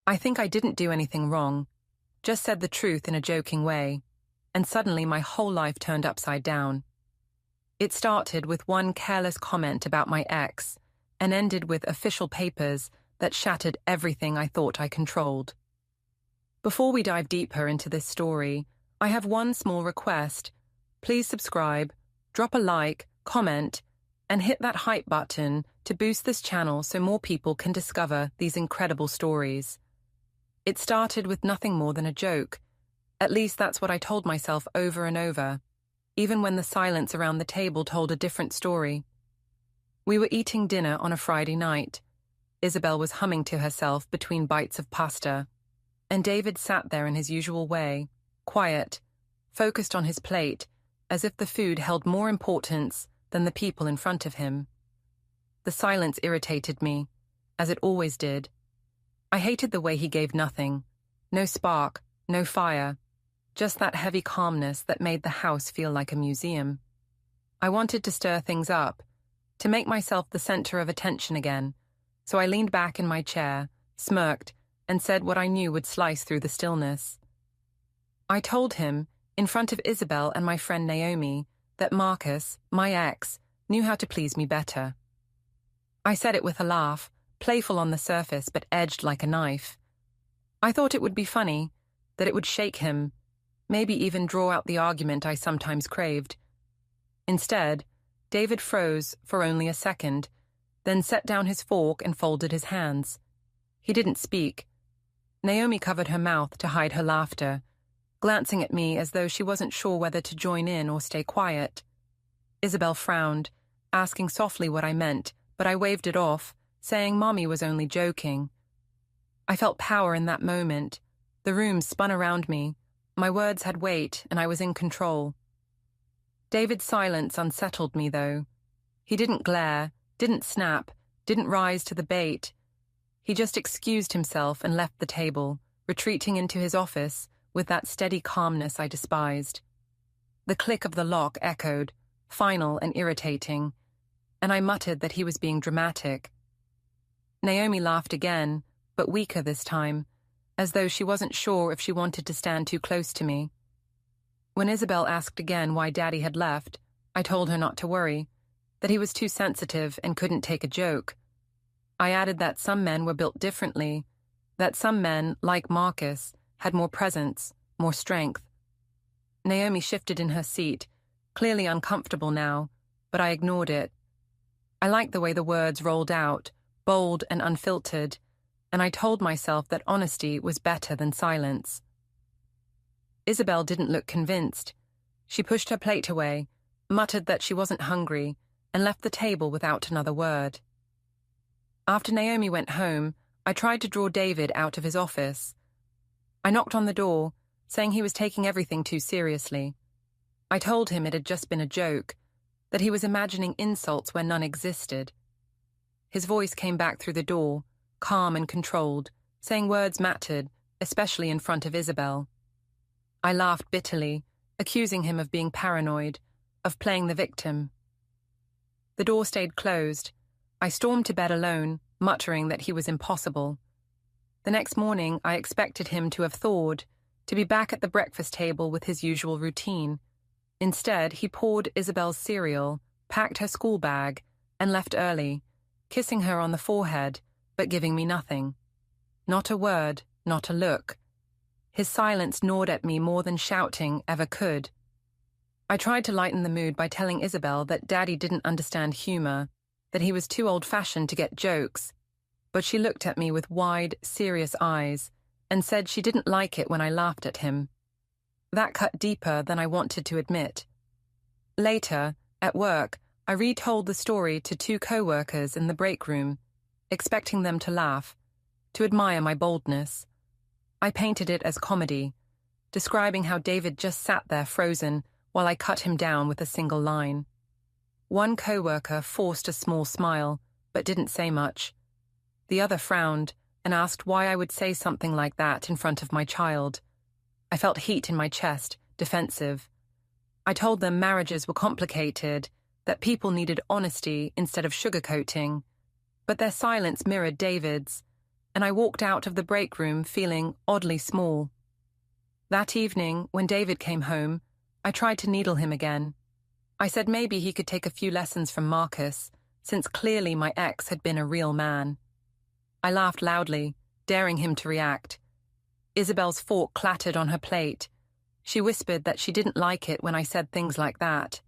I think I didn't do anything wrong, just said the truth in a joking way, and suddenly my whole life turned upside down. It started with one careless comment about my ex and ended with official papers that shattered everything I thought I controlled. Before we dive deeper into this story, I have one small request. Please subscribe, drop a like, comment, and hit that hype button to boost this channel so more people can discover these incredible stories. It started with nothing more than a joke. At least that's what I told myself over and over, even when the silence around the table told a different story. We were eating dinner on a Friday night. Isabel was humming to herself between bites of pasta, and David sat there in his usual way, quiet, focused on his plate, as if the food held more importance than the people in front of him. The silence irritated me, as it always did. I hated the way he gave nothing. No spark, no fire, just that heavy calmness that made the house feel like a museum. I wanted to stir things up, to make myself the center of attention again, so I leaned back in my chair, smirked, and said what I knew would slice through the stillness. I told him, in front of Isabel and my friend Naomi, that Marcus, my ex, knew how to please me better. I said it with a laugh, playful on the surface but edged like a knife. I thought it would be funny, that it would shake him, maybe even draw out the argument I sometimes craved. Instead, David froze for only a second, then set down his fork and folded his hands. He didn't speak. Naomi covered her mouth to hide her laughter, glancing at me as though she wasn't sure whether to join in or stay quiet. Isabel frowned, asking softly what I meant, but I waved it off, saying Mommy was only joking. I felt power in that moment. The room spun around me. My words had weight, and I was in control. David's silence unsettled me, though. He didn't glare, didn't snap, didn't rise to the bait. He just excused himself and left the table, retreating into his office with that steady calmness I despised. The click of the lock echoed, final and irritating, and I muttered that he was being dramatic. Naomi laughed again, but weaker this time, as though she wasn't sure if she wanted to stand too close to me. When Isabel asked again why Daddy had left, I told her not to worry, that he was too sensitive and couldn't take a joke. I added that some men were built differently, that some men, like Marcus, had more presence, more strength. Naomi shifted in her seat, clearly uncomfortable now, but I ignored it. I liked the way the words rolled out, bold and unfiltered, and I told myself that honesty was better than silence. Isabel didn't look convinced. She pushed her plate away, muttered that she wasn't hungry, and left the table without another word. After Naomi went home, I tried to draw David out of his office. I knocked on the door, saying he was taking everything too seriously. I told him it had just been a joke, that he was imagining insults where none existed. His voice came back through the door, calm and controlled, saying words mattered, especially in front of Isabel. I laughed bitterly, accusing him of being paranoid, of playing the victim. The door stayed closed. I stormed to bed alone, muttering that he was impossible. The next morning, I expected him to have thawed, to be back at the breakfast table with his usual routine. Instead, he poured Isabel's cereal, packed her school bag, and left early, kissing her on the forehead, but giving me nothing. Not a word, not a look. His silence gnawed at me more than shouting ever could. I tried to lighten the mood by telling Isabel that Daddy didn't understand humor, that he was too old-fashioned to get jokes, but she looked at me with wide, serious eyes and said she didn't like it when I laughed at him. That cut deeper than I wanted to admit. Later, at work, I retold the story to 2 co-workers in the break room, expecting them to laugh, to admire my boldness. I painted it as comedy, describing how David just sat there frozen while I cut him down with a single line. One co-worker forced a small smile, but didn't say much. The other frowned and asked why I would say something like that in front of my child. I felt heat in my chest, defensive. I told them marriages were complicated, that people needed honesty instead of sugarcoating, but their silence mirrored David's, and I walked out of the break room feeling oddly small. That evening, when David came home, I tried to needle him again. I said maybe he could take a few lessons from Marcus, since clearly my ex had been a real man. I laughed loudly, daring him to react. Isabel's fork clattered on her plate. She whispered that she didn't like it when I said things like that.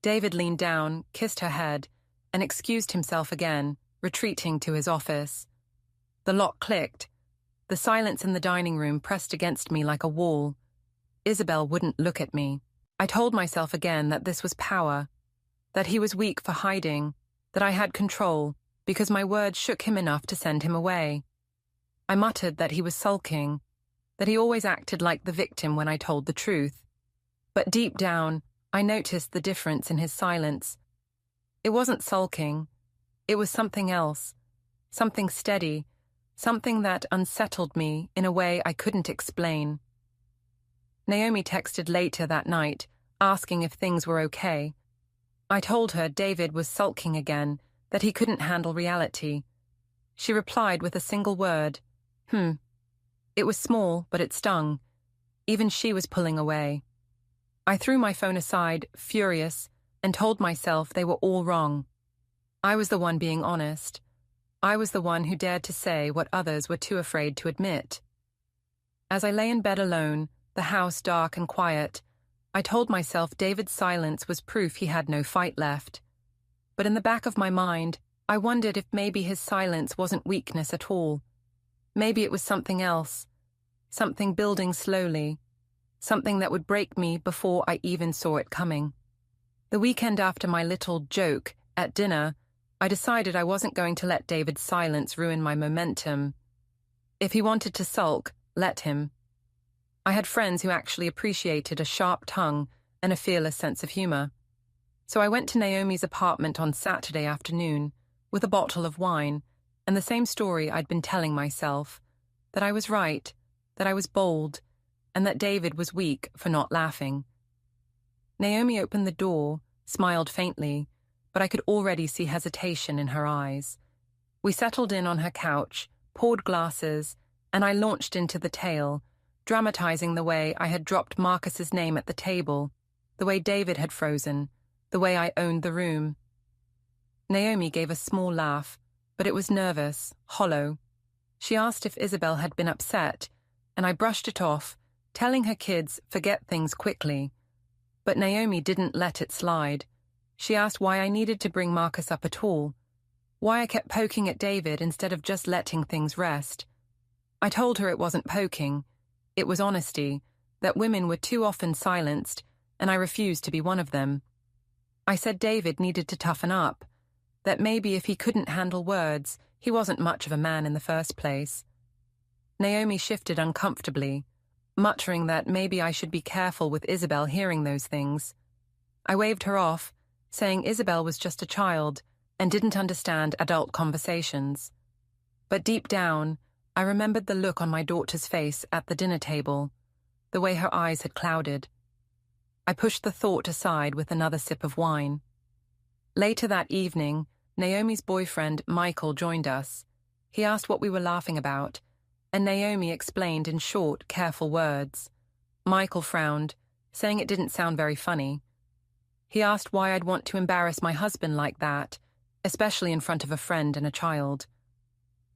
David leaned down, kissed her head, and excused himself again, retreating to his office. The lock clicked. The silence in the dining room pressed against me like a wall. Isabel wouldn't look at me. I told myself again that this was power, that he was weak for hiding, that I had control, because my words shook him enough to send him away. I muttered that he was sulking, that he always acted like the victim when I told the truth. But deep down, I noticed the difference in his silence. It wasn't sulking. It was something else, something steady, something that unsettled me in a way I couldn't explain. Naomi texted later that night, asking if things were okay. I told her David was sulking again, that he couldn't handle reality. She replied with a single word, It was small, but it stung. Even she was pulling away. I threw my phone aside, furious, and told myself they were all wrong. I was the one being honest. I was the one who dared to say what others were too afraid to admit. As I lay in bed alone, the house dark and quiet, I told myself David's silence was proof he had no fight left. But in the back of my mind, I wondered if maybe his silence wasn't weakness at all. Maybe it was something else, something building slowly, something that would break me before I even saw it coming. The weekend after my little joke at dinner, I decided I wasn't going to let David's silence ruin my momentum. If he wanted to sulk, let him. I had friends who actually appreciated a sharp tongue and a fearless sense of humor. So I went to Naomi's apartment on Saturday afternoon with a bottle of wine and the same story I'd been telling myself, that I was right, that I was bold, and that David was weak for not laughing. Naomi opened the door, smiled faintly, but I could already see hesitation in her eyes. We settled in on her couch, poured glasses, and I launched into the tale, dramatizing the way I had dropped Marcus's name at the table, the way David had frozen, the way I owned the room. Naomi gave a small laugh, but it was nervous, hollow. She asked if Isabel had been upset, and I brushed it off, telling her kids forget things quickly. But Naomi didn't let it slide. She asked why I needed to bring Marcus up at all, why I kept poking at David instead of just letting things rest. I told her it wasn't poking. It was honesty, that women were too often silenced, and I refused to be one of them. I said David needed to toughen up, that maybe if he couldn't handle words, he wasn't much of a man in the first place. Naomi shifted uncomfortably, muttering that maybe I should be careful with Isabel hearing those things. I waved her off, saying Isabel was just a child and didn't understand adult conversations. But deep down, I remembered the look on my daughter's face at the dinner table, the way her eyes had clouded. I pushed the thought aside with another sip of wine. Later that evening, Naomi's boyfriend, Michael, joined us. He asked what we were laughing about, and Naomi explained in short, careful words. Michael frowned, saying it didn't sound very funny. He asked why I'd want to embarrass my husband like that, especially in front of a friend and a child.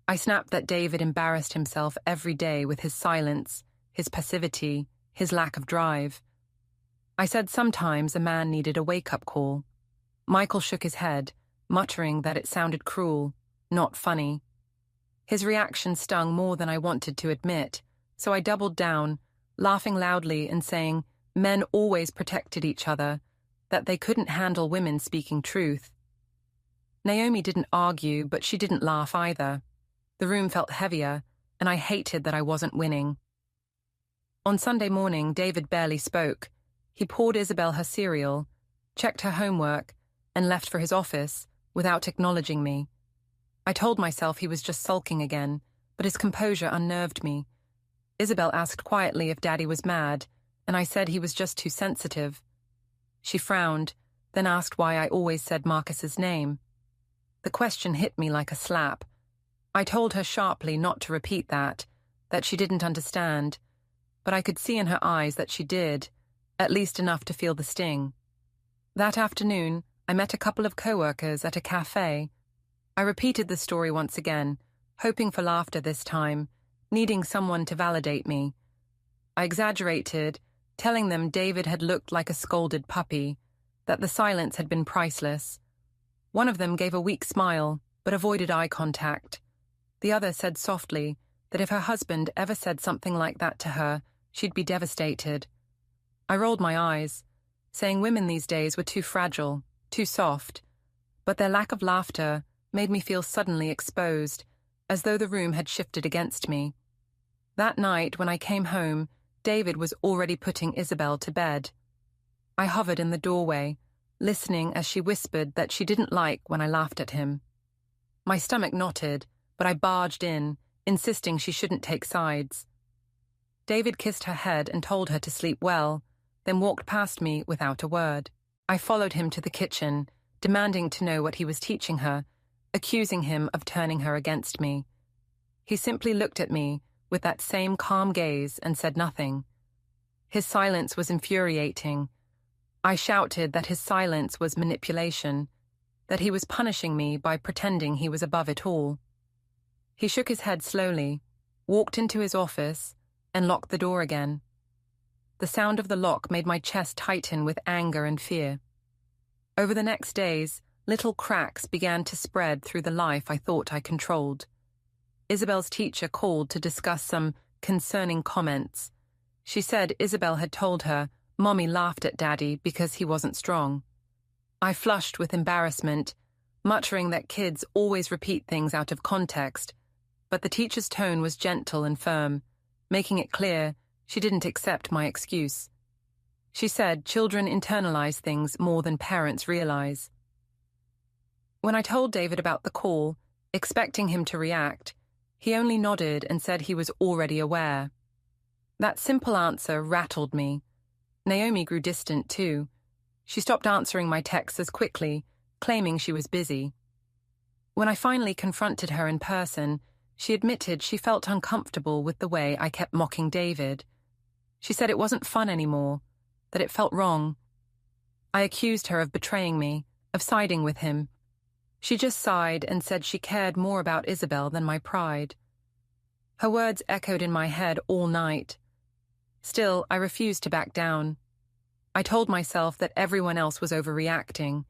I snapped that David embarrassed himself every day with his silence, his passivity, his lack of drive. I said sometimes a man needed a wake-up call. Michael shook his head, muttering that it sounded cruel, not funny. His reaction stung more than I wanted to admit, so I doubled down, laughing loudly and saying men always protected each other, that they couldn't handle women speaking truth. Naomi didn't argue, but she didn't laugh either. The room felt heavier, and I hated that I wasn't winning. On Sunday morning, David barely spoke. He poured Isabel her cereal, checked her homework, and left for his office without acknowledging me. I told myself he was just sulking again, but his composure unnerved me. Isabel asked quietly if Daddy was mad, and I said he was just too sensitive. She frowned, then asked why I always said Marcus's name. The question hit me like a slap. I told her sharply not to repeat that she didn't understand, but I could see in her eyes that she did, at least enough to feel the sting. That afternoon, I met a couple of coworkers at a cafe. I repeated the story once again, hoping for laughter this time, needing someone to validate me. I exaggerated, telling them David had looked like a scolded puppy, that the silence had been priceless. One of them gave a weak smile, but avoided eye contact. The other said softly that if her husband ever said something like that to her, she'd be devastated. I rolled my eyes, saying women these days were too fragile, too soft, but their lack of laughter made me feel suddenly exposed, as though the room had shifted against me. That night, when I came home, David was already putting Isabel to bed. I hovered in the doorway, listening as she whispered that she didn't like when I laughed at him. My stomach knotted, but I barged in, insisting she shouldn't take sides. David kissed her head and told her to sleep well, then walked past me without a word. I followed him to the kitchen, demanding to know what he was teaching her, accusing him of turning her against me. He simply looked at me with that same calm gaze and said nothing. His silence was infuriating. I shouted that his silence was manipulation, that he was punishing me by pretending he was above it all. He shook his head slowly, walked into his office, and locked the door again. The sound of the lock made my chest tighten with anger and fear. Over the next days, little cracks began to spread through the life I thought I controlled. Isabel's teacher called to discuss some concerning comments. She said Isabel had told her Mommy laughed at Daddy because he wasn't strong. I flushed with embarrassment, muttering that kids always repeat things out of context, but the teacher's tone was gentle and firm, making it clear she didn't accept my excuse. She said children internalize things more than parents realize. When I told David about the call, expecting him to react, he only nodded and said he was already aware. That simple answer rattled me. Naomi grew distant too. She stopped answering my texts as quickly, claiming she was busy. When I finally confronted her in person, she admitted she felt uncomfortable with the way I kept mocking David. She said it wasn't fun anymore, that it felt wrong. I accused her of betraying me, of siding with him. She just sighed and said she cared more about Isabel than my pride. Her words echoed in my head all night. Still, I refused to back down. I told myself that everyone else was overreacting,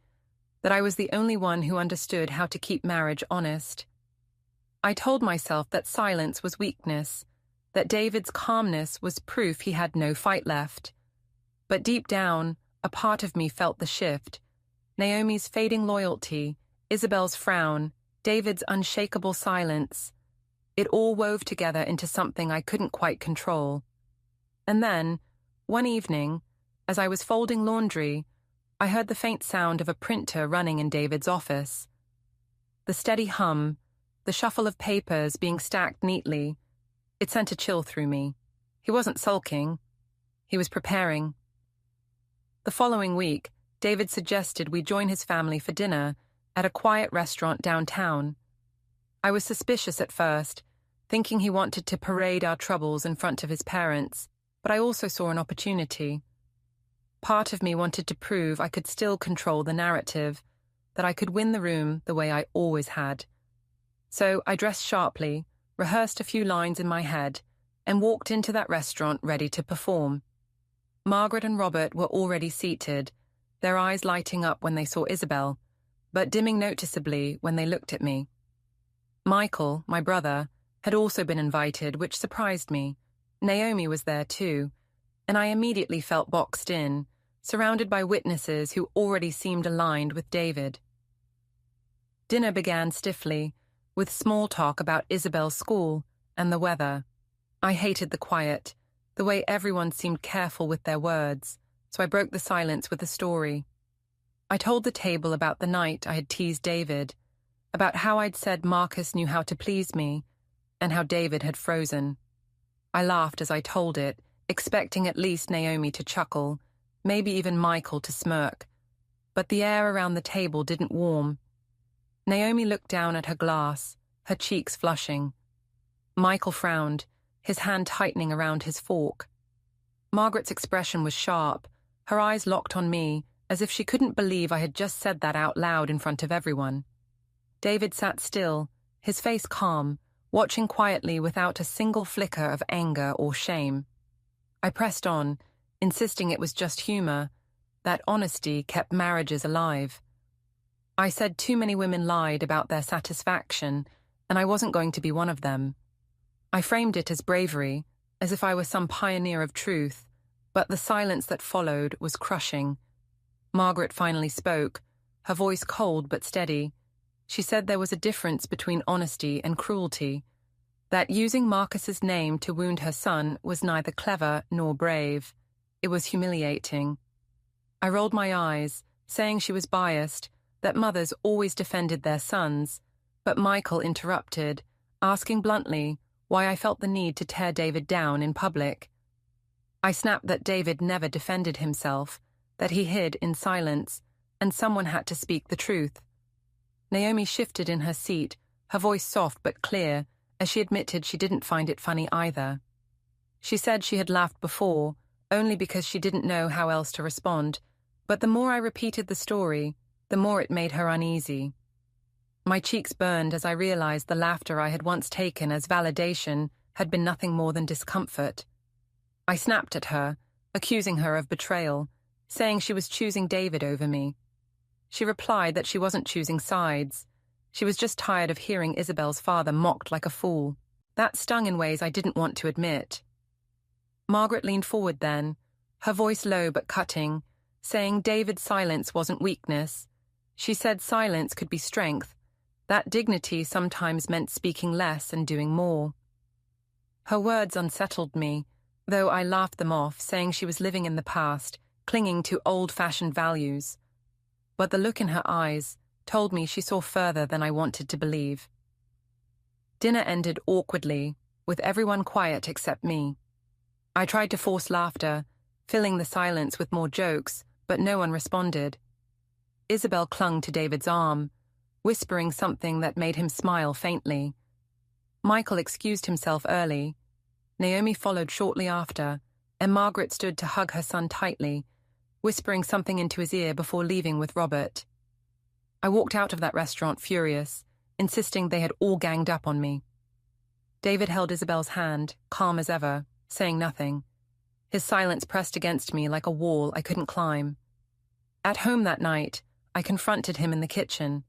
that I was the only one who understood how to keep marriage honest. I told myself that silence was weakness, that David's calmness was proof he had no fight left. But deep down, a part of me felt the shift. Naomi's fading loyalty, Isabel's frown, David's unshakable silence. It all wove together into something I couldn't quite control. And then, one evening, as I was folding laundry, I heard the faint sound of a printer running in David's office. The steady hum, the shuffle of papers being stacked neatly, it sent a chill through me. He wasn't sulking. He was preparing. The following week, David suggested we join his family for dinner at a quiet restaurant downtown. I was suspicious at first, thinking he wanted to parade our troubles in front of his parents, but I also saw an opportunity. Part of me wanted to prove I could still control the narrative, that I could win the room the way I always had. So I dressed sharply, rehearsed a few lines in my head, and walked into that restaurant ready to perform. Margaret and Robert were already seated, their eyes lighting up when they saw Isabel, but dimming noticeably when they looked at me. Michael, my brother, had also been invited, which surprised me. Naomi was there too, and I immediately felt boxed in, surrounded by witnesses who already seemed aligned with David. Dinner began stiffly, with small talk about Isabel's school and the weather. I hated the quiet, the way everyone seemed careful with their words, so I broke the silence with a story. I told the table about the night I had teased David, about how I'd said Marcus knew how to please me, and how David had frozen. I laughed as I told it, expecting at least Naomi to chuckle, maybe even Michael to smirk. But the air around the table didn't warm. Naomi looked down at her glass, her cheeks flushing. Michael frowned, his hand tightening around his fork. Margaret's expression was sharp, her eyes locked on me, as if she couldn't believe I had just said that out loud in front of everyone. David sat still, his face calm, watching quietly without a single flicker of anger or shame. I pressed on, insisting it was just humor, that honesty kept marriages alive. I said too many women lied about their satisfaction, and I wasn't going to be one of them. I framed it as bravery, as if I were some pioneer of truth, but the silence that followed was crushing. Margaret finally spoke, her voice cold but steady. She said there was a difference between honesty and cruelty, that using Marcus's name to wound her son was neither clever nor brave. It was humiliating. I rolled my eyes, saying she was biased, that mothers always defended their sons, but Michael interrupted, asking bluntly why I felt the need to tear David down in public. I snapped that David never defended himself, that he hid in silence, and someone had to speak the truth. Naomi shifted in her seat, her voice soft but clear, as she admitted she didn't find it funny either. She said she had laughed before, only because she didn't know how else to respond, but the more I repeated the story, the more it made her uneasy. My cheeks burned as I realized the laughter I had once taken as validation had been nothing more than discomfort. I snapped at her, accusing her of betrayal, saying she was choosing David over me. She replied that she wasn't choosing sides. She was just tired of hearing Isabel's father mocked like a fool. That stung in ways I didn't want to admit. Margaret leaned forward then, her voice low but cutting, saying David's silence wasn't weakness. She said silence could be strength, that dignity sometimes meant speaking less and doing more. Her words unsettled me, though I laughed them off, saying she was living in the past, clinging to old-fashioned values. But the look in her eyes told me she saw further than I wanted to believe. Dinner ended awkwardly, with everyone quiet except me. I tried to force laughter, filling the silence with more jokes, but no one responded. Isabel clung to David's arm, whispering something that made him smile faintly. Michael excused himself early. Naomi followed shortly after, and Margaret stood to hug her son tightly, whispering something into his ear before leaving with Robert. I walked out of that restaurant furious, insisting they had all ganged up on me. David held Isabel's hand, calm as ever, saying nothing. His silence pressed against me like a wall I couldn't climb. At home that night, I confronted him in the kitchen.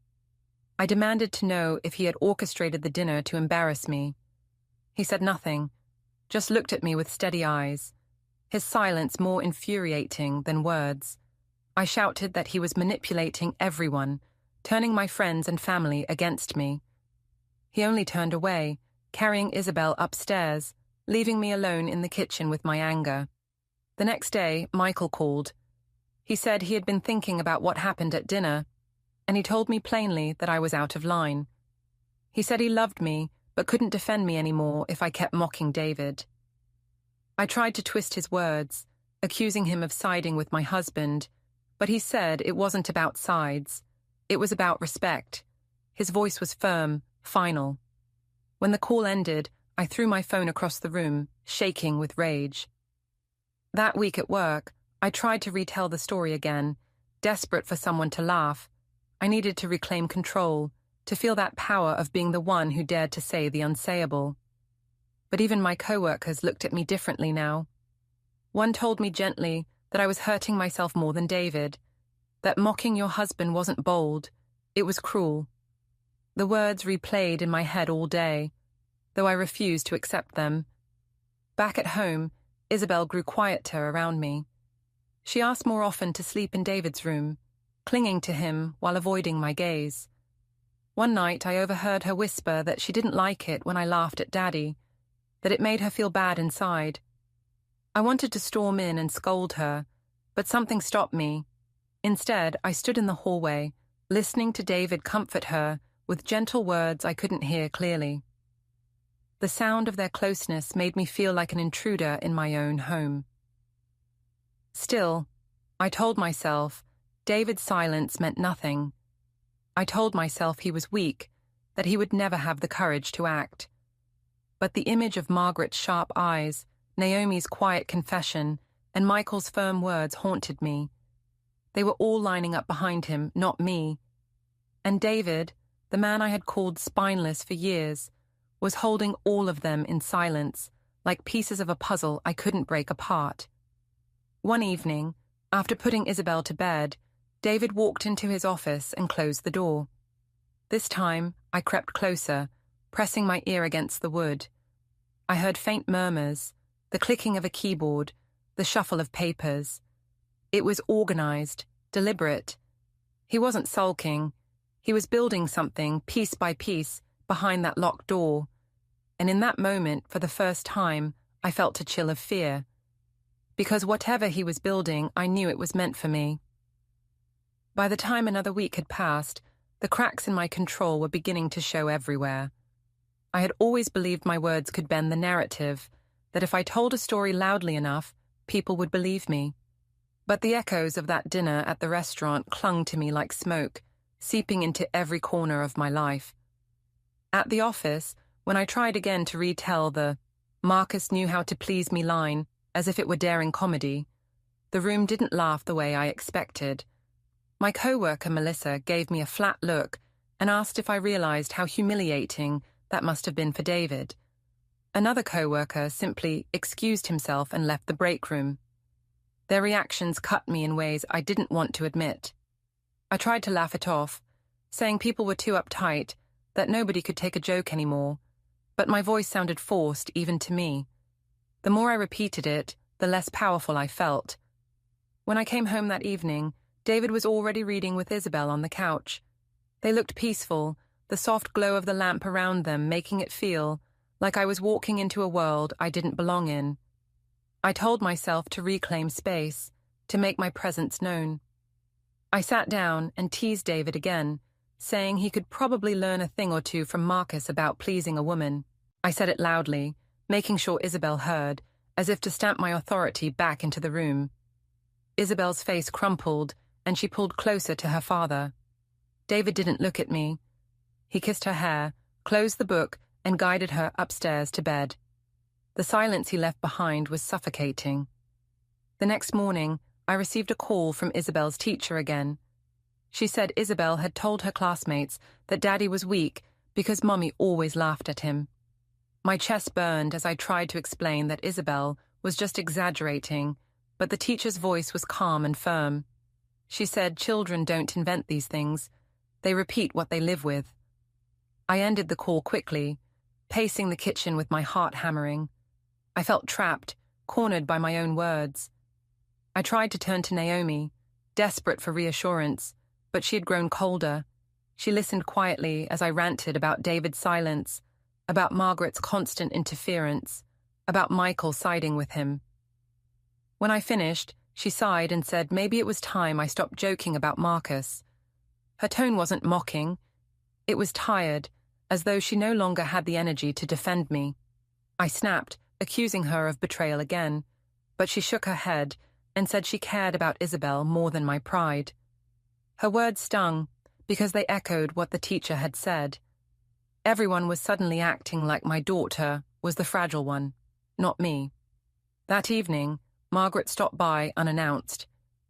I demanded to know if he had orchestrated the dinner to embarrass me. He said nothing, just looked at me with steady eyes, his silence more infuriating than words. I shouted that he was manipulating everyone, turning my friends and family against me. He only turned away, carrying Isabel upstairs, leaving me alone in the kitchen with my anger. The next day, Michael called. He said he had been thinking about what happened at dinner, and he told me plainly that I was out of line. He said he loved me, but couldn't defend me anymore if I kept mocking David. I tried to twist his words, accusing him of siding with my husband, but he said it wasn't about sides. It was about respect. His voice was firm, final. When the call ended, I threw my phone across the room, shaking with rage. That week at work, I tried to retell the story again, desperate for someone to laugh. I needed to reclaim control, to feel that power of being the one who dared to say the unsayable. But even my coworkers looked at me differently now. One told me gently that I was hurting myself more than David, that mocking your husband wasn't bold, it was cruel. The words replayed in my head all day, though I refused to accept them. Back at home, Isabel grew quieter around me. She asked more often to sleep in David's room, clinging to him while avoiding my gaze. One night I overheard her whisper that she didn't like it when I laughed at Daddy, that it made her feel bad inside. I wanted to storm in and scold her, but something stopped me. Instead, I stood in the hallway, listening to David comfort her with gentle words I couldn't hear clearly. The sound of their closeness made me feel like an intruder in my own home. Still, I told myself David's silence meant nothing. I told myself he was weak, that he would never have the courage to act. But the image of Margaret's sharp eyes, Naomi's quiet confession, and Michael's firm words haunted me. They were all lining up behind him, not me. And David, the man I had called spineless for years, was holding all of them in silence, like pieces of a puzzle I couldn't break apart. One evening, after putting Isabel to bed, David walked into his office and closed the door. This time, I crept closer, pressing my ear against the wood. I heard faint murmurs, the clicking of a keyboard, the shuffle of papers. It was organized, deliberate. He wasn't sulking. He was building something, piece by piece, behind that locked door. And in that moment, for the first time, I felt a chill of fear. Because whatever he was building, I knew it was meant for me. By the time another week had passed, the cracks in my control were beginning to show everywhere. I had always believed my words could bend the narrative, that if I told a story loudly enough, people would believe me. But the echoes of that dinner at the restaurant clung to me like smoke, seeping into every corner of my life. At the office, when I tried again to retell the "Marcus knew how to please me" line as if it were daring comedy, the room didn't laugh the way I expected. My co-worker Melissa gave me a flat look and asked if I realized how humiliating that must have been for David. Another co-worker simply excused himself and left the break room. Their reactions cut me in ways I didn't want to admit. I tried to laugh it off, saying people were too uptight, that nobody could take a joke anymore, but my voice sounded forced even to me. The more I repeated it, the less powerful I felt. When I came home that evening, David was already reading with Isabel on the couch. They looked peaceful, the soft glow of the lamp around them making it feel like I was walking into a world I didn't belong in. I told myself to reclaim space, to make my presence known. I sat down and teased David again, saying he could probably learn a thing or two from Marcus about pleasing a woman. I said it loudly, making sure Isabel heard, as if to stamp my authority back into the room. Isabel's face crumpled, and she pulled closer to her father. David didn't look at me. He kissed her hair, closed the book, and guided her upstairs to bed. The silence he left behind was suffocating. The next morning, I received a call from Isabel's teacher again. She said Isabel had told her classmates that Daddy was weak because Mummy always laughed at him. My chest burned as I tried to explain that Isabel was just exaggerating, but the teacher's voice was calm and firm. She said children don't invent these things. They repeat what they live with. I ended the call quickly, pacing the kitchen with my heart hammering. I felt trapped, cornered by my own words. I tried to turn to Naomi, desperate for reassurance, but she had grown colder. She listened quietly as I ranted about David's silence, about Margaret's constant interference, about Michael siding with him. When I finished, she sighed and said maybe it was time I stopped joking about Marcus. Her tone wasn't mocking. It was tired, as though she no longer had the energy to defend me. I snapped, accusing her of betrayal again, but she shook her head and said she cared about Isabel more than my pride. Her words stung because they echoed what the teacher had said. Everyone was suddenly acting like my daughter was the fragile one, not me. That evening, Margaret stopped by unannounced.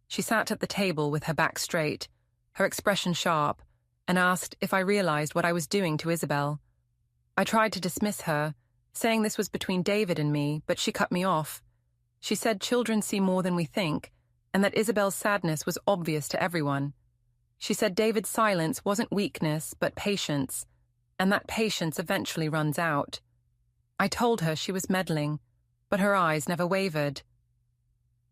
She sat at the table with her back straight, her expression sharp, and asked if I realized what I was doing to Isabel. I tried to dismiss her, saying this was between David and me, but she cut me off. She said children see more than we think, and that Isabel's sadness was obvious to everyone. She said David's silence wasn't weakness, but patience, and that patience eventually runs out. I told her she was meddling, but her eyes never wavered.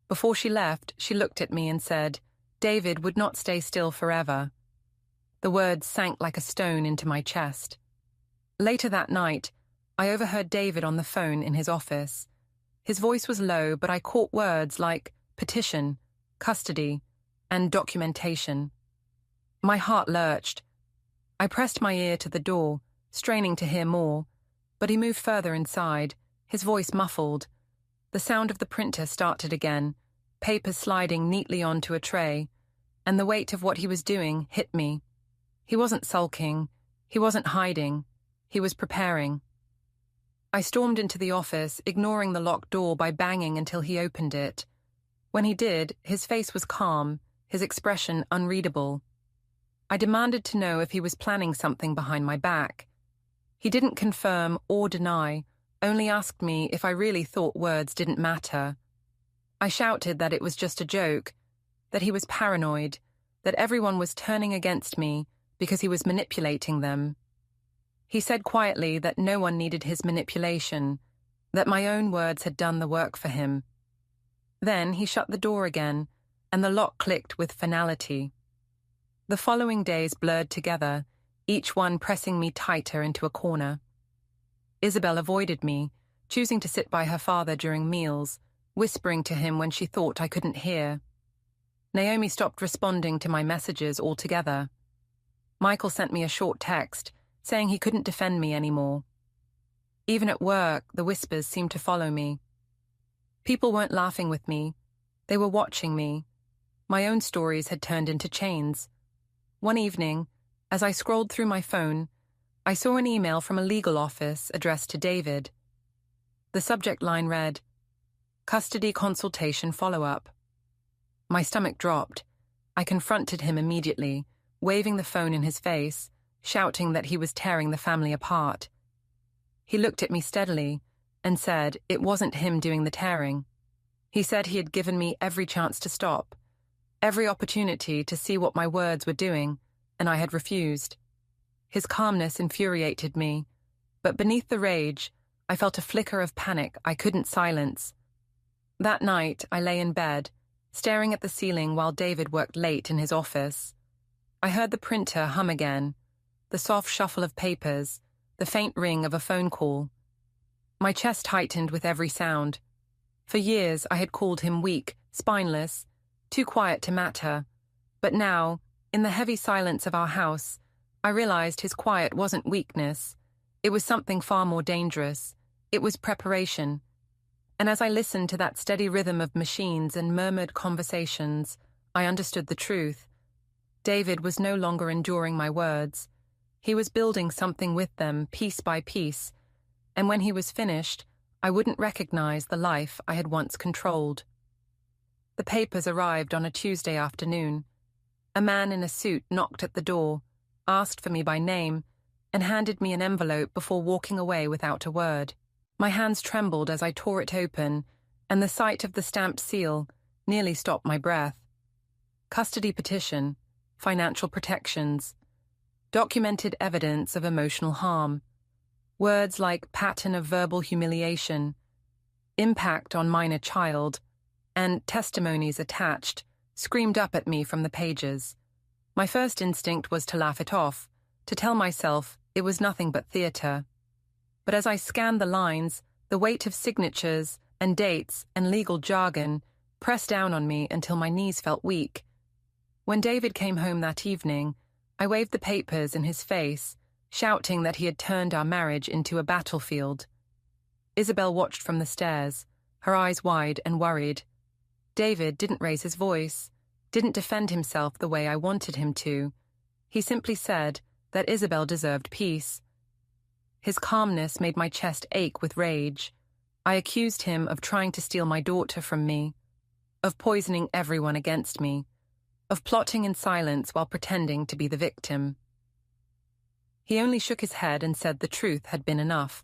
Before she left, she looked at me and said, David would not stay still forever. The words sank like a stone into my chest. Later that night, I overheard David on the phone in his office. His voice was low, but I caught words like petition, custody, and documentation. My heart lurched. I pressed my ear to the door, straining to hear more, but he moved further inside, his voice muffled. The sound of the printer started again, papers sliding neatly onto a tray, and the weight of what he was doing hit me. He wasn't sulking. He wasn't hiding. He was preparing. I stormed into the office, ignoring the locked door by banging until he opened it. When he did, his face was calm, his expression unreadable. I demanded to know if he was planning something behind my back. He didn't confirm or deny, only asked me if I really thought words didn't matter. I shouted that it was just a joke, that he was paranoid, that everyone was turning against me because he was manipulating them. He said quietly that no one needed his manipulation, that my own words had done the work for him. Then he shut the door again, and the lock clicked with finality. The following days blurred together, each one pressing me tighter into a corner. Isabel avoided me, choosing to sit by her father during meals, whispering to him when she thought I couldn't hear. Naomi stopped responding to my messages altogether. Michael sent me a short text, saying he couldn't defend me anymore. Even at work, the whispers seemed to follow me. People weren't laughing with me. They were watching me. My own stories had turned into chains. One evening, as I scrolled through my phone, I saw an email from a legal office addressed to David. The subject line read, "Custody consultation follow-up." My stomach dropped. I confronted him immediately, waving the phone in his face, shouting that he was tearing the family apart. He looked at me steadily and said it wasn't him doing the tearing. He said he had given me every chance to stop, every opportunity to see what my words were doing, and I had refused. His calmness infuriated me, but beneath the rage, I felt a flicker of panic I couldn't silence. That night, I lay in bed, staring at the ceiling while David worked late in his office. I heard the printer hum again, the soft shuffle of papers, the faint ring of a phone call. My chest tightened with every sound. For years, I had called him weak, spineless, too quiet to matter. But now, in the heavy silence of our house, I realized his quiet wasn't weakness. It was something far more dangerous. It was preparation. And as I listened to that steady rhythm of machines and murmured conversations, I understood the truth. David was no longer enduring my words. He was building something with them, piece by piece, and when he was finished, I wouldn't recognize the life I had once controlled. The papers arrived on a Tuesday afternoon. A man in a suit knocked at the door, asked for me by name, and handed me an envelope before walking away without a word. My hands trembled as I tore it open, and the sight of the stamped seal nearly stopped my breath. Custody petition, financial protections, documented evidence of emotional harm, words like pattern of verbal humiliation, impact on minor child, and testimonies attached screamed up at me from the pages. My first instinct was to laugh it off, to tell myself it was nothing but theatre. But as I scanned the lines, the weight of signatures and dates and legal jargon pressed down on me until my knees felt weak. When David came home that evening, I waved the papers in his face, shouting that he had turned our marriage into a battlefield. Isabel watched from the stairs, her eyes wide and worried. David didn't raise his voice, didn't defend himself the way I wanted him to. He simply said that Isabel deserved peace. His calmness made my chest ache with rage. I accused him of trying to steal my daughter from me, of poisoning everyone against me, of plotting in silence while pretending to be the victim. He only shook his head and said the truth had been enough.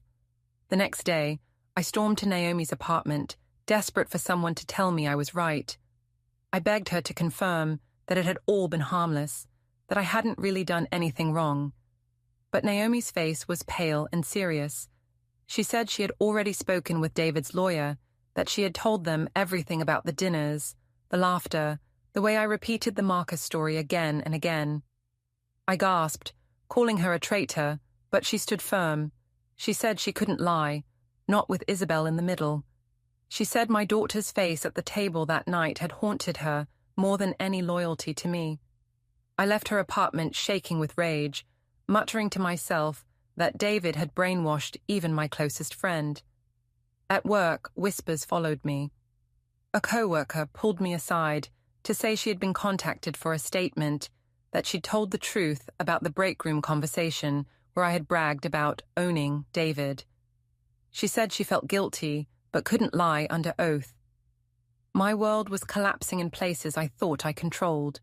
The next day, I stormed to Naomi's apartment, desperate for someone to tell me I was right. I begged her to confirm that it had all been harmless, that I hadn't really done anything wrong. But Naomi's face was pale and serious. She said she had already spoken with David's lawyer, that she had told them everything about the dinners, the laughter, the way I repeated the Marcus story again and again. I gasped, calling her a traitor, but she stood firm. She said she couldn't lie, not with Isabel in the middle. She said my daughter's face at the table that night had haunted her more than any loyalty to me. I left her apartment shaking with rage, muttering to myself that David had brainwashed even my closest friend. At work, whispers followed me. A co-worker pulled me aside to say she had been contacted for a statement, that she'd told the truth about the break room conversation where I had bragged about owning David. She said she felt guilty, but couldn't lie under oath. My world was collapsing in places I thought I controlled.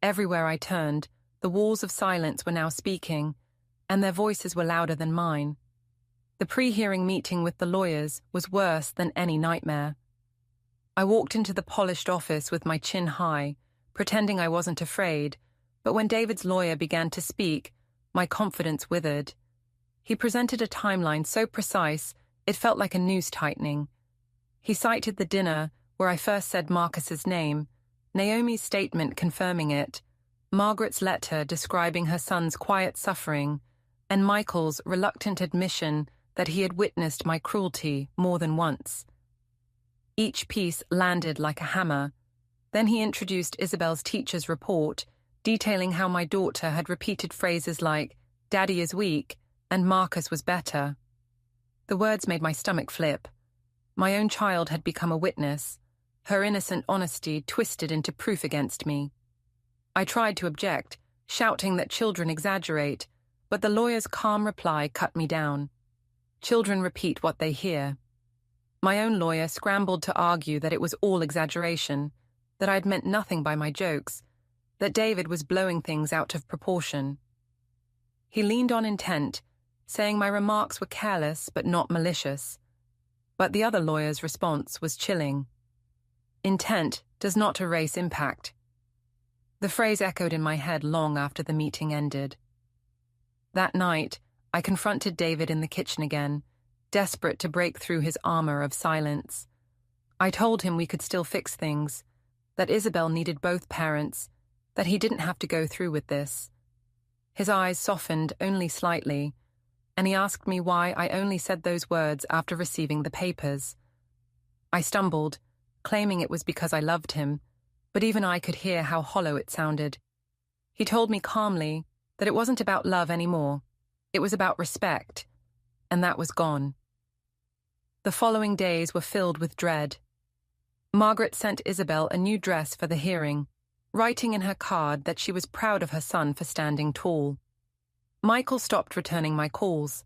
Everywhere I turned, the walls of silence were now speaking, and their voices were louder than mine. The pre-hearing meeting with the lawyers was worse than any nightmare. I walked into the polished office with my chin high, pretending I wasn't afraid, but when David's lawyer began to speak, my confidence withered. He presented a timeline so precise, it felt like a noose tightening. He cited the dinner where I first said Marcus's name, Naomi's statement confirming it, Margaret's letter describing her son's quiet suffering, and Michael's reluctant admission that he had witnessed my cruelty more than once. Each piece landed like a hammer. Then he introduced Isabel's teacher's report, detailing how my daughter had repeated phrases like, "Daddy is weak," and "Marcus was better." The words made my stomach flip. My own child had become a witness, her innocent honesty twisted into proof against me. I tried to object, shouting that children exaggerate, but the lawyer's calm reply cut me down. Children repeat what they hear. My own lawyer scrambled to argue that it was all exaggeration, that I'd meant nothing by my jokes, that David was blowing things out of proportion. He leaned on intent, saying my remarks were careless but not malicious. But the other lawyer's response was chilling. Intent does not erase impact. The phrase echoed in my head long after the meeting ended. That night, I confronted David in the kitchen again, desperate to break through his armor of silence. I told him we could still fix things, that Isabel needed both parents, that he didn't have to go through with this. His eyes softened only slightly, and he asked me why I only said those words after receiving the papers. I stumbled, claiming it was because I loved him, but even I could hear how hollow it sounded. He told me calmly that it wasn't about love anymore. It was about respect, and that was gone. The following days were filled with dread. Margaret sent Isabel a new dress for the hearing, writing in her card that she was proud of her son for standing tall. Michael stopped returning my calls.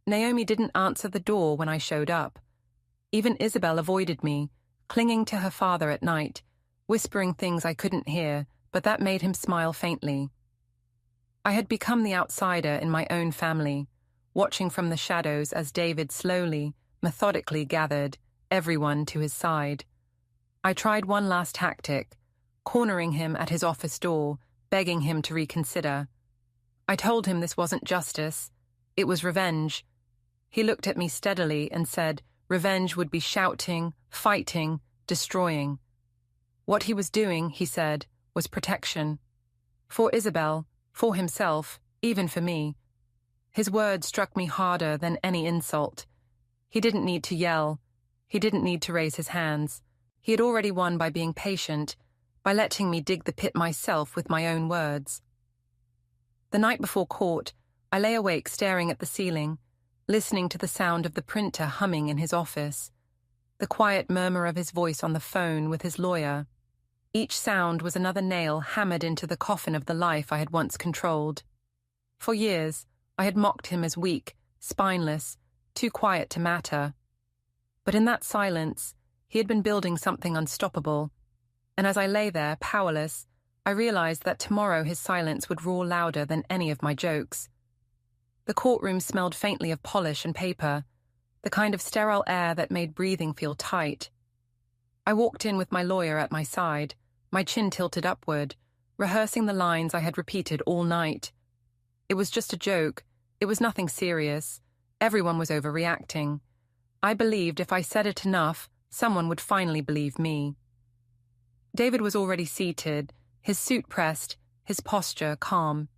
Naomi didn't answer the door when I showed up. Even Isabel avoided me, clinging to her father at night, whispering things I couldn't hear, but that made him smile faintly. I had become the outsider in my own family, watching from the shadows as David slowly, methodically gathered everyone to his side. I tried one last tactic, cornering him at his office door, begging him to reconsider. I told him this wasn't justice, it was revenge. He looked at me steadily and said revenge would be shouting, fighting, destroying. What he was doing, he said, was protection. For Isabel, for himself, even for me. His words struck me harder than any insult. He didn't need to yell. He didn't need to raise his hands. He had already won by being patient, by letting me dig the pit myself with my own words. The night before court, I lay awake staring at the ceiling, listening to the sound of the printer humming in his office, the quiet murmur of his voice on the phone with his lawyer. Each sound was another nail hammered into the coffin of the life I had once controlled. For years, I had mocked him as weak, spineless, too quiet to matter. But in that silence, he had been building something unstoppable, and as I lay there, powerless, I realized that tomorrow his silence would roar louder than any of my jokes. The courtroom smelled faintly of polish and paper, the kind of sterile air that made breathing feel tight. I walked in with my lawyer at my side, my chin tilted upward, rehearsing the lines I had repeated all night. It was just a joke. It was nothing serious. Everyone was overreacting. I believed if I said it enough, someone would finally believe me. David was already seated, his suit pressed, his posture calm.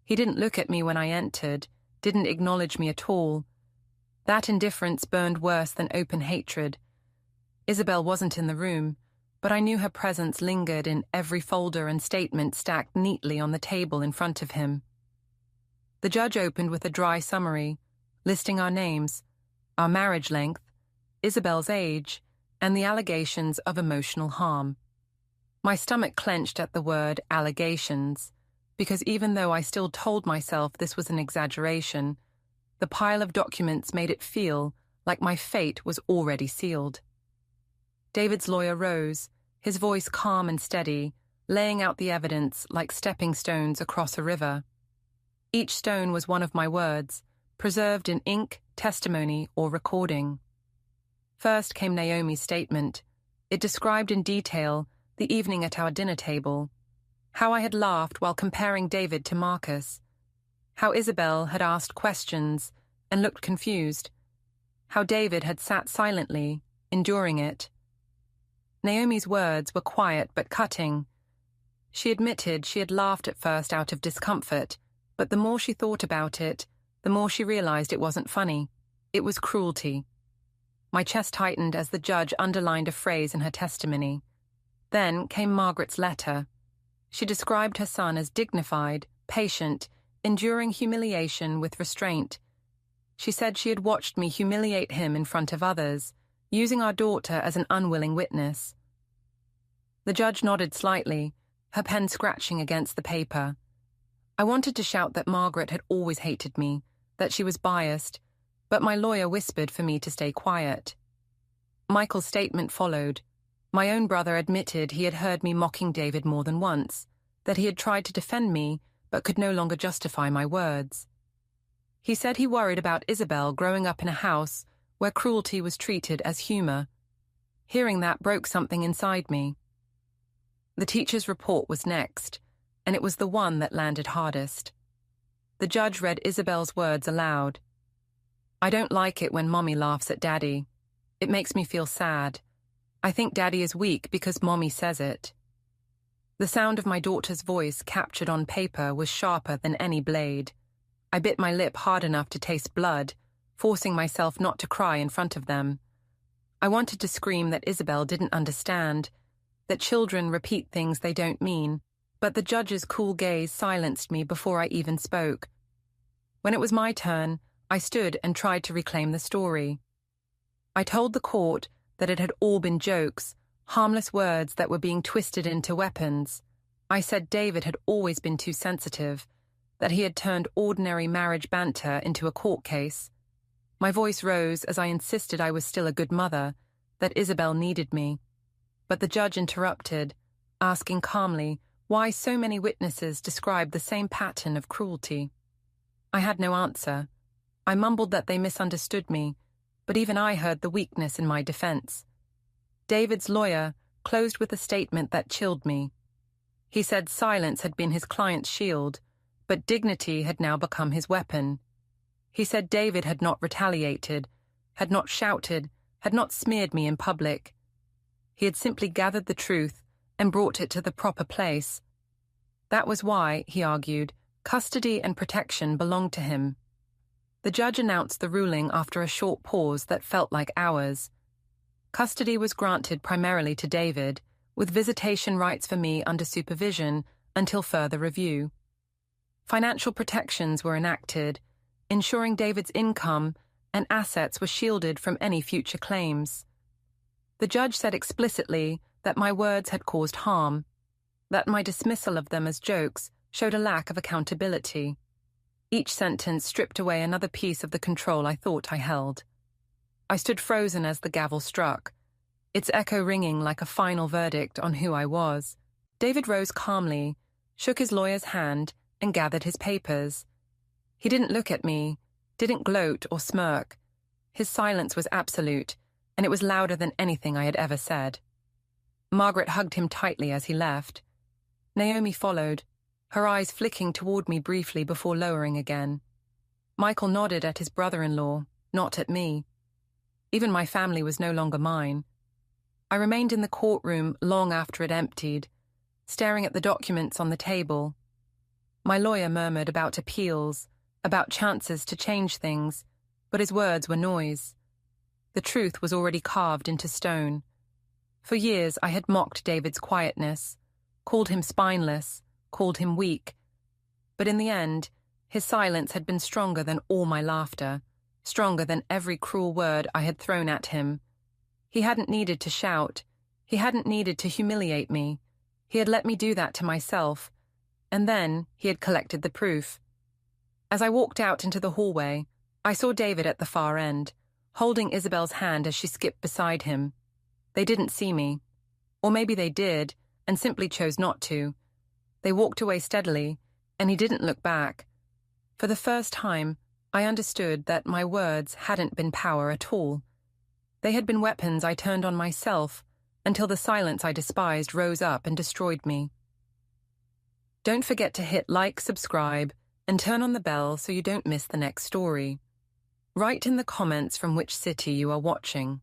He didn't look at me when I entered, didn't acknowledge me at all. That indifference burned worse than open hatred. Isabel wasn't in the room, but I knew her presence lingered in every folder and statement stacked neatly on the table in front of him. The judge opened with a dry summary, listing our names, our marriage length, Isabel's age, and the allegations of emotional harm. My stomach clenched at the word allegations, because even though I still told myself this was an exaggeration, the pile of documents made it feel like my fate was already sealed. David's lawyer rose, his voice calm and steady, laying out the evidence like stepping stones across a river. Each stone was one of my words, preserved in ink, testimony, or recording. First came Naomi's statement. It described in detail the evening at our dinner table, how I had laughed while comparing David to Marcus, how Isabel had asked questions and looked confused, how David had sat silently, enduring it. Naomi's words were quiet but cutting. She admitted she had laughed at first out of discomfort, but the more she thought about it, the more she realized it wasn't funny. It was cruelty. My chest tightened as the judge underlined a phrase in her testimony. Then came Margaret's letter. She described her son as dignified, patient, enduring humiliation with restraint. She said she had watched me humiliate him in front of others, using our daughter as an unwilling witness. The judge nodded slightly, her pen scratching against the paper. I wanted to shout that Margaret had always hated me, that she was biased, but my lawyer whispered for me to stay quiet. Michael's statement followed. My own brother admitted he had heard me mocking David more than once, that he had tried to defend me but could no longer justify my words. He said he worried about Isabel growing up in a house where cruelty was treated as humor. Hearing that broke something inside me. The teacher's report was next, and it was the one that landed hardest. The judge read Isabel's words aloud. I don't like it when Mommy laughs at Daddy. It makes me feel sad. I think Daddy is weak because Mommy says it. The sound of my daughter's voice captured on paper was sharper than any blade. I bit my lip hard enough to taste blood, forcing myself not to cry in front of them. I wanted to scream that Isabel didn't understand, that children repeat things they don't mean, but the judge's cool gaze silenced me before I even spoke. When it was my turn, I stood and tried to reclaim the story. I told the court that it had all been jokes, harmless words that were being twisted into weapons. I said David had always been too sensitive, that he had turned ordinary marriage banter into a court case. My voice rose as I insisted I was still a good mother, that Isabel needed me. But the judge interrupted, asking calmly why so many witnesses described the same pattern of cruelty. I had no answer. I mumbled that they misunderstood me, but even I heard the weakness in my defense. David's lawyer closed with a statement that chilled me. He said silence had been his client's shield, but dignity had now become his weapon. He said David had not retaliated, had not shouted, had not smeared me in public. He had simply gathered the truth and brought it to the proper place. That was why, he argued, custody and protection belonged to him. The judge announced the ruling after a short pause that felt like hours. Custody was granted primarily to David, with visitation rights for me under supervision until further review. Financial protections were enacted, ensuring David's income and assets were shielded from any future claims. The judge said explicitly that my words had caused harm, that my dismissal of them as jokes showed a lack of accountability. Each sentence stripped away another piece of the control I thought I held. I stood frozen as the gavel struck, its echo ringing like a final verdict on who I was. David rose calmly, shook his lawyer's hand, and gathered his papers. He didn't look at me, didn't gloat or smirk. His silence was absolute, and it was louder than anything I had ever said. Margaret hugged him tightly as he left. Naomi followed, her eyes flicking toward me briefly before lowering again. Michael nodded at his brother-in-law, not at me. Even my family was no longer mine. I remained in the courtroom long after it emptied, staring at the documents on the table. My lawyer murmured about appeals, about chances to change things, but his words were noise. The truth was already carved into stone. For years I had mocked David's quietness, called him spineless, called him weak. But in the end, his silence had been stronger than all my laughter, stronger than every cruel word I had thrown at him. He hadn't needed to shout. He hadn't needed to humiliate me. He had let me do that to myself. And then he had collected the proof. As I walked out into the hallway, I saw David at the far end, holding Isabel's hand as she skipped beside him. They didn't see me. Or maybe they did, and simply chose not to. They walked away steadily, and he didn't look back. For the first time, I understood that my words hadn't been power at all. They had been weapons I turned on myself until the silence I despised rose up and destroyed me. Don't forget to hit like, subscribe, and turn on the bell so you don't miss the next story. Write in the comments from which city you are watching.